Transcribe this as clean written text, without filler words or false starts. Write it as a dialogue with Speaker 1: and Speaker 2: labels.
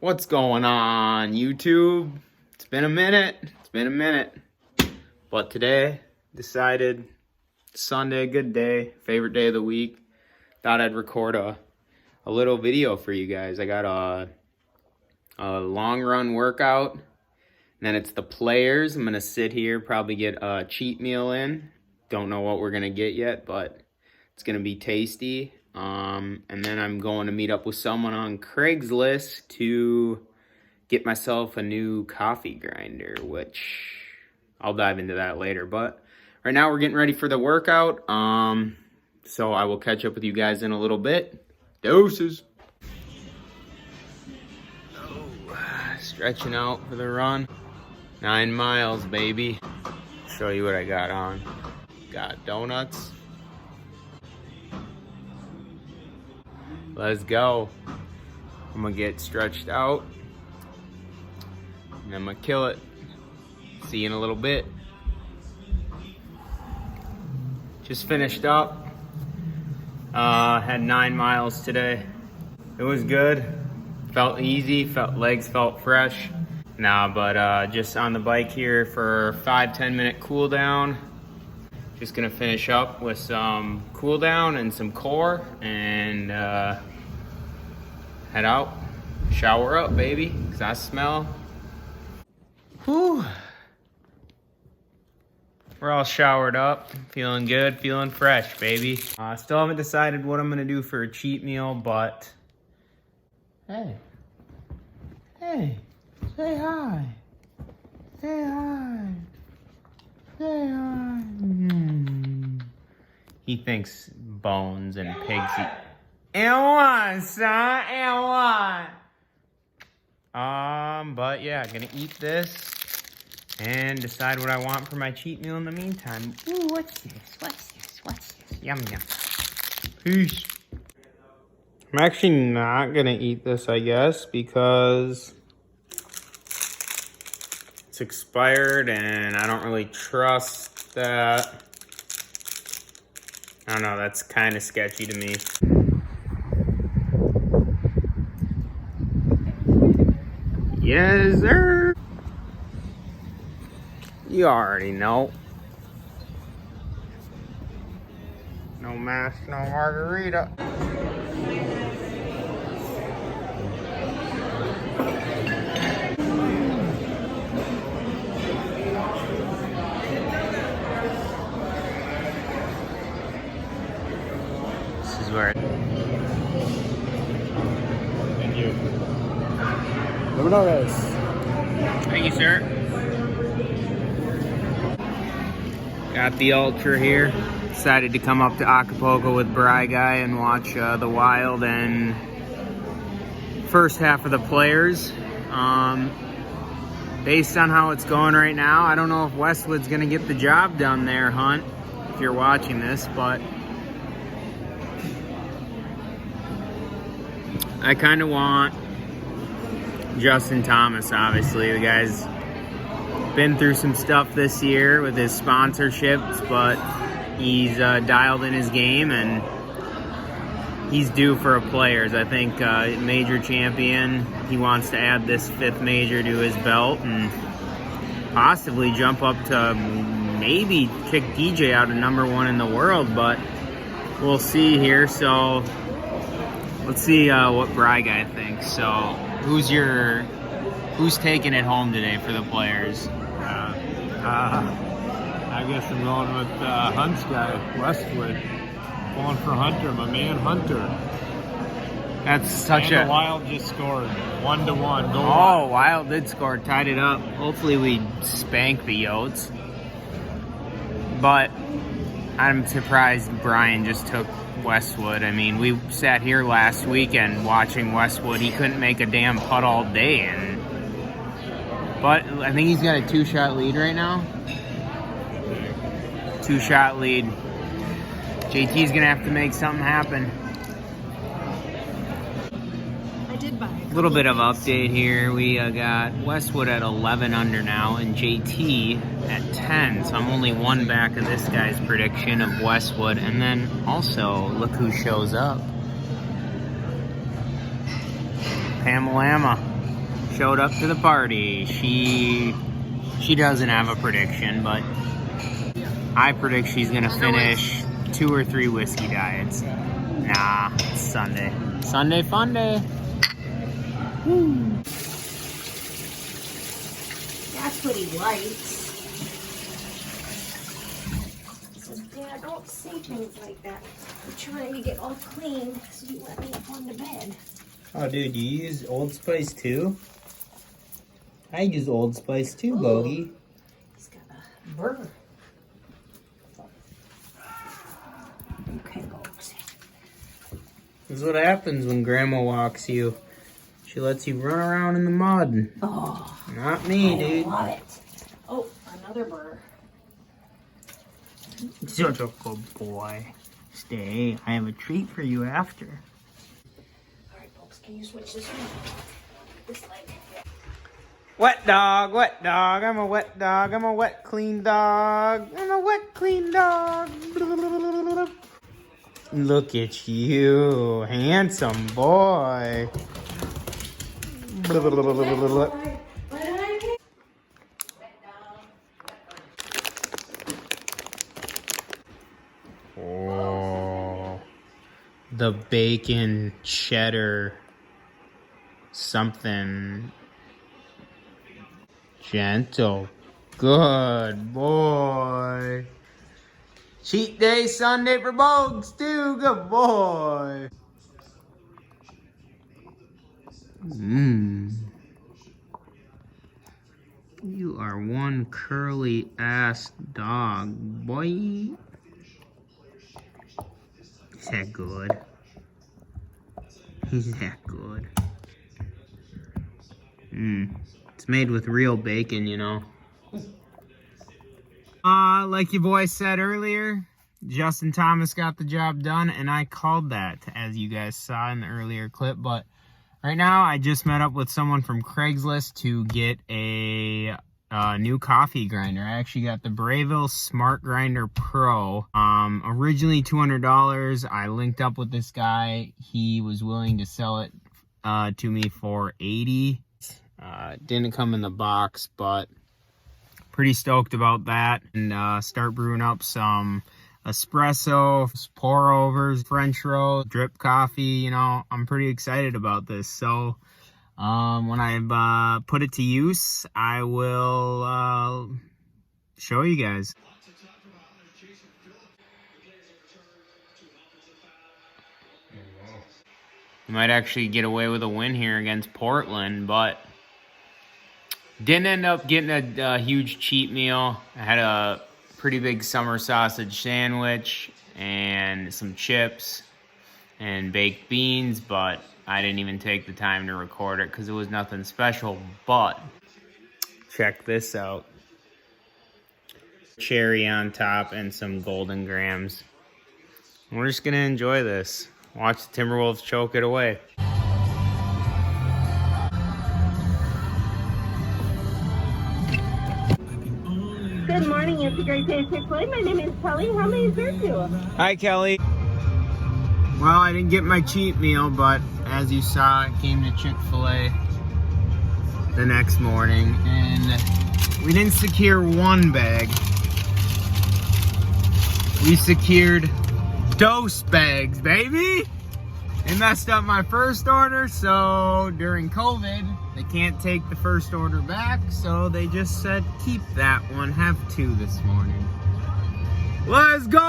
Speaker 1: What's going on, YouTube? It's been a minute. But today, decided Sunday, good day, favorite day of the week. Thought I'd record a little video for you guys. I got a long run workout. And then it's the players. I'm going to sit here, probably get a cheat meal in. Don't know what we're going to get yet, but it's going to be tasty. And then I'm going to meet up with someone on Craigslist to get myself a new coffee grinder, which I'll dive into that later. But right now we're getting ready for the workout. So I will catch up with you guys in a little bit. Doses. Stretching out for the run. 9 miles, baby. Show you what I got on. Got donuts. Let's go. I'm gonna get stretched out and I'm gonna kill it. See you in a little bit. Just finished up. Had 9 miles today. It was good. Felt easy, legs felt fresh. But just on the bike here for 5-10 minute cool down. Just gonna finish up with some cool down and some core and head out, shower up, baby, because I smell. Whew. We're all showered up, feeling good, feeling fresh, baby. Still haven't decided what I'm gonna do for a cheat meal, but hey, say hi. Say hi. Say hi. He thinks bones and pigs eat. And what, son? And what? But yeah, gonna eat this and decide what I want for my cheat meal in the meantime. Ooh, what's this? Yum, yum. Peace. I'm actually not gonna eat this, I guess, because it's expired and I don't really trust that. I don't know, that's kind of sketchy to me. Yes, sir. You already know. No mask, no margarita. This is where Thank you. Thank you, sir. Got the Ultra here. Decided to come up to Acapulco with Bry Guy and watch the Wild and first half of the players. Based on how it's going right now, I don't know if Westwood's going to get the job done there, Hunt, if you're watching this, but I kind of want Justin Thomas, obviously. The guy's been through some stuff this year with his sponsorships, but he's dialed in his game and he's due for a players. I think major champion. He wants to add this 5th major to his belt and possibly jump up to maybe kick DJ out of #1 in the world, but we'll see here. So let's see what Bry Guy thinks. So who's taking it home today for the players?
Speaker 2: I guess I'm going with Hunt's guy, Westwood. Going for Hunter, my man Hunter.
Speaker 1: That's such
Speaker 2: and the Wild just scored 1-1. Go
Speaker 1: on. Wild did score, tied it up. Hopefully we spank the Yotes. But I'm surprised Brian just took Westwood. I mean, we sat here last weekend watching Westwood. He couldn't make a damn putt all day, but I think he's got a 2-shot lead right now. 2-shot lead. JT's gonna have to make something happen.
Speaker 3: I did buy
Speaker 1: a little bit of update here. We got Westwood at 11 under now and JT at 10. So I'm only 1 back of this guy's prediction of Westwood. And then also, look who shows up. Pamalama. showed up to the party. She doesn't have a prediction, but I predict she's gonna finish 2 or 3 whiskey diets. Nah, it's Sunday. Sunday fun day. Woo.
Speaker 3: That's what he likes. So, Dad, don't say things like that. I'm trying to get all clean, so you let me on to bed.
Speaker 1: Oh, dude, you use Old Spice too? I use Old Spice too, Bogey.
Speaker 3: He's got a burger. Okay, folks.
Speaker 1: This is what happens when Grandma walks you. She lets you run around in the mud.
Speaker 3: Oh,
Speaker 1: Not me,
Speaker 3: I
Speaker 1: dude.
Speaker 3: love it. Oh, another burger.
Speaker 1: Such a good boy. Stay. I have a treat for you after.
Speaker 3: All right, folks, can you switch this one? This leg.
Speaker 1: Wet dog, wet dog. I'm a wet dog. I'm a wet, clean dog. I'm a wet, clean dog. Look at you. Handsome boy. Oh, the bacon cheddar something. Gentle. Good boy. Cheat day Sunday for Bogues too. Good boy. You are one curly ass dog, boy. Is that good? Is that good? It's made with real bacon, you know. Like your boy said earlier, Justin Thomas got the job done, and I called that, as you guys saw in the earlier clip. But right now, I just met up with someone from Craigslist to get a new coffee grinder. I actually got the Breville Smart Grinder Pro. Originally $200. I linked up with this guy. He was willing to sell it to me for $80. Didn't come in the box, but pretty stoked about that. And start brewing up some espresso, pour overs, French roast, drip coffee. You know, I'm pretty excited about this. So when I've put it to use, I will show you guys. You might actually get away with a win here against Portland, but didn't end up getting a huge cheat meal. I had a pretty big summer sausage sandwich and some chips and baked beans, but I didn't even take the time to record it because it was nothing special. But check this out. Cherry on top and some golden grams. We're just gonna enjoy this. Watch the Timberwolves choke it away.
Speaker 4: Good morning, it's a great day at Chick-fil-A. My name is Kelly. How may I serve you?
Speaker 1: Hi, Kelly. Well, I didn't get my cheat meal, but as you saw, I came to Chick-fil-A the next morning, and we didn't secure one bag. We secured dose bags, baby! They messed up my first order, so during COVID, they can't take the first order back, so they just said, keep that one, have 2 this morning. Let's go!